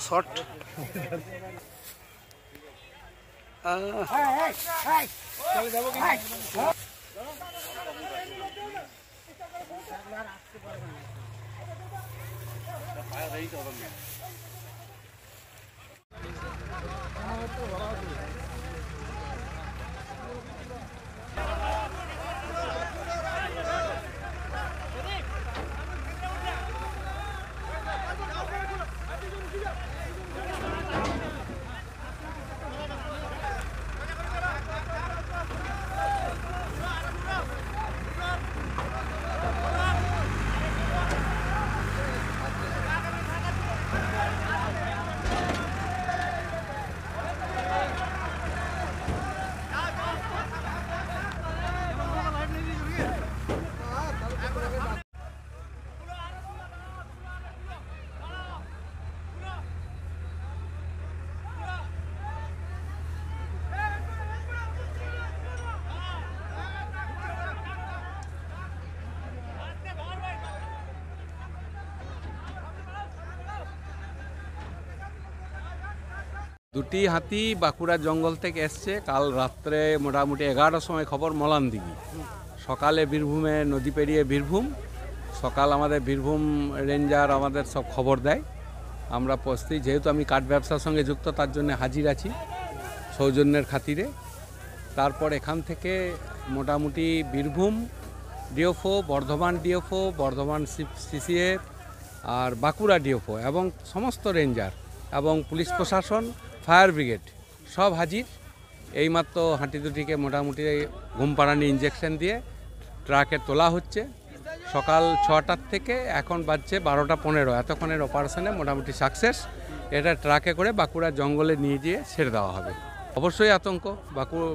Short দুটি হাতি বাঁকুড়া জঙ্গল থেকে এসছে কাল রাত্রে মোটামুটি 11টার সময় খবর মলানদিঘি, সকালে বীরভূমে নদী পেরিয়ে বীরভূম, সকাল আমাদের বীরভূম রেঞ্জার আমাদের সব খবর দেয়। আমরা প্রস্তুত, যেহেতু আমি কাঠ ব্যবসার সঙ্গে যুক্ত তার জন্য হাজির আছি সৌজন্যের খাতিরে। তারপর এখান থেকে মোটামুটি Birbhum DFO, Bardhaman DFO, Bardhaman CCF আর বাঁকুড়া ডিএফও এবং সমস্ত রেঞ্জার এবং পুলিশ প্রশাসন, ফায়ার ব্রিগেড সব হাজির। এইমাত্র হাঁটি দুটিকে মোটামুটি ঘুমপাড়ানি ইঞ্জেকশন দিয়ে ট্রাকে তোলা হচ্ছে। সকাল 6টার থেকে এখন বাজছে 12টা 15, এতক্ষণের অপারেশনে মোটামুটি সাকসেস। এটা ট্রাকে করে বাঁকুড়া জঙ্গলে নিয়ে গিয়ে ছেড়ে দেওয়া হবে। অবশ্যই আতঙ্ক,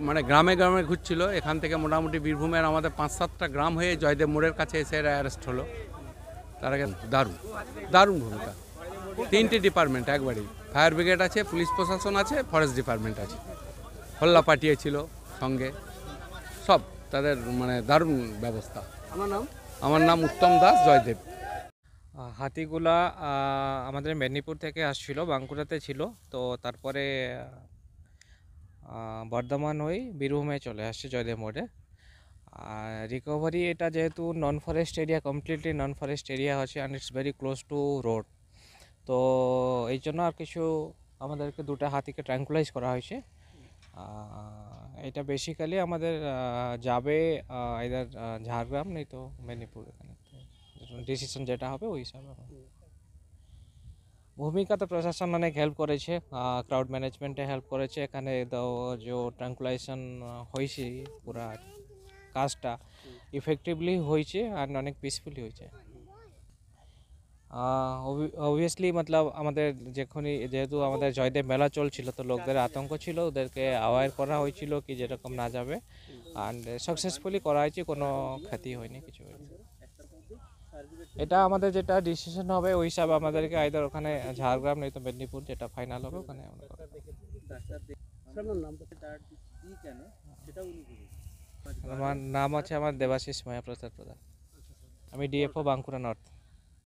মানে গ্রামে গ্রামে ঘুরছিল। এখান থেকে মোটামুটি বীরভূমের আমাদের 5-7টা গ্রাম হয়ে জয়দেব মোড়ের কাছে এসে এরা অ্যারেস্ট হলো। তার আগে দারুণ ভূমিকা, 3টে ডিপার্টমেন্ট একবারই, ফায়ার ব্রিগেড আছে, পুলিশ প্রশাসন আছে, ফরেস্ট ডিপার্টমেন্ট আছে, হল্লা পাঠিয়েছিল সঙ্গে, সব তাদের মানে দারুণ ব্যবস্থা। আমার নাম উত্তম দাস, জয়দেব। হাতিগুলা আমাদের মেদিনীপুর থেকে আসছিল, বাঁকুড়াতে ছিল, তো তারপরে বর্ধমান হয়ে বীরভূমে চলে আসছে জয়দেব মোড়ে। আর রিকভারি এটা যেহেতু নন ফরেস্ট এরিয়া, কমপ্লিটলি নন ফরেস্ট এরিয়া আছে and it's very close two road, তো এই জন্য আর কিছু আমাদেরকে 2টা হাতিকে ট্র্যাঙ্কুলাইজ করা হয়েছে। এটা বেসিক্যালি আমাদের যাবে এদের ঝাড়গ্রাম নেই তো মেদিনীপুর, এখানে ডিসিশন যেটা হবে ওই হিসাবে। ভূমিকা তো প্রশাসন অনেক হেল্প করেছে, ক্রাউড ম্যানেজমেন্টে হেল্প করেছে। এখানে যে ট্রাঙ্কুলাইজেশন হয়েছে পুরা কাজটা ইফেক্টিভলি হয়েছে আর অনেক পিসফুলি হয়েছে। অবভিয়াসলি মতলব আমাদের যেহেতু আমাদের জয়দেব মেলা চলছিল, তো লোকদের আতঙ্ক ছিল, ওদেরকে অ্যাওয়্যার করা হয়েছিল কি যেরকম না যাবে, অ্যান্ড সাকসেসফুলি করা হয়েছে, কোনো ক্ষতি হয়নি, কিছু হয়নি। এটা আমাদের যেটা ডিসিশন হবে ওই হিসাবে আমাদেরকে আইদার ওখানে ঝাড়গ্রাম নয়তো মেদিনীপুর, যেটা ফাইনাল হবে ওখানে আমরা করব। আমার নাম আছে দেবাশিস মায়াপ্রসাদ প্রধান, আমি ডিএফও বাঁকুড়া নর্থ।